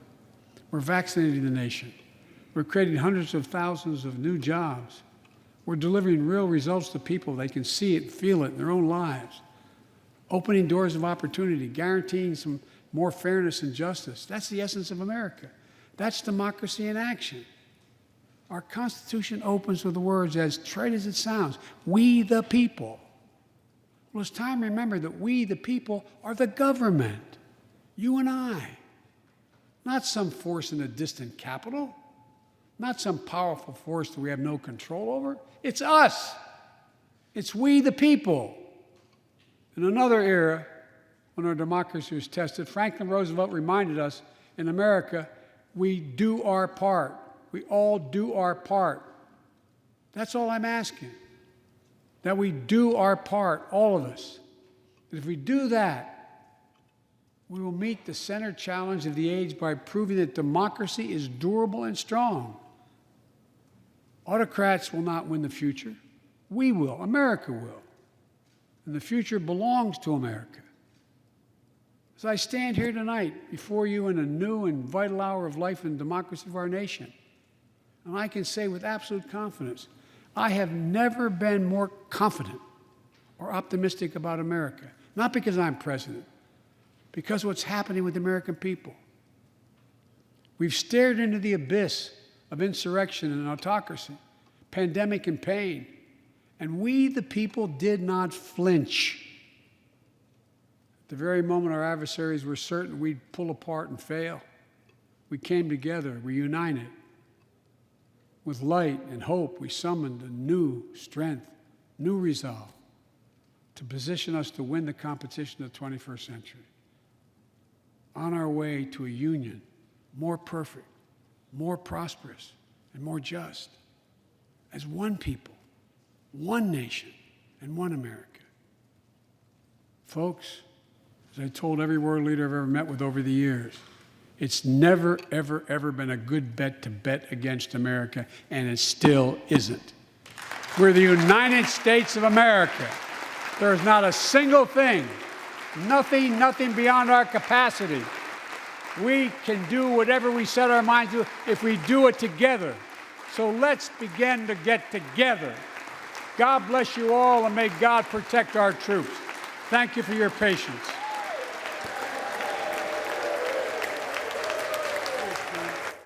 We're vaccinating the nation. We're creating hundreds of thousands of new jobs. We're delivering real results to people. They can see it, feel it in their own lives. Opening doors of opportunity, guaranteeing some more fairness and justice. That's the essence of America. That's democracy in action. Our Constitution opens with the words, as trite as it sounds, "We the people." Well, it's time to remember that we, the people, are the government. You and I. Not some force in a distant capital. Not some powerful force that we have no control over. It's us. It's we, the people. In another era, when our democracy was tested, Franklin Roosevelt reminded us, in America, we do our part. We all do our part. That's all I'm asking. That we do our part, all of us. And if we do that, we will meet the center challenge of the age by proving that democracy is durable and strong. Autocrats will not win the future. We will. America will. And the future belongs to America. As I stand here tonight before you in a new and vital hour of life and democracy of our nation, and I can say with absolute confidence, I have never been more confident or optimistic about America. Not because I'm president, because of what's happening with the American people. We've stared into the abyss of insurrection and autocracy, pandemic and pain, and we, the people, did not flinch. At the very moment our adversaries were certain we'd pull apart and fail, we came together, we united. With light and hope, we summoned a new strength, new resolve to position us to win the competition of the 21st century. On our way to a union more perfect, more prosperous, and more just, as one people, one nation, and one America. Folks, as I told every world leader I've ever met with over the years, it's never, ever, ever been a good bet to bet against America, and it still isn't. We're the United States of America. There is not a single thing, nothing beyond our capacity. We can do whatever we set our minds to if we do it together. So let's begin to get together. God bless you all, and may God protect our troops. Thank you for your patience.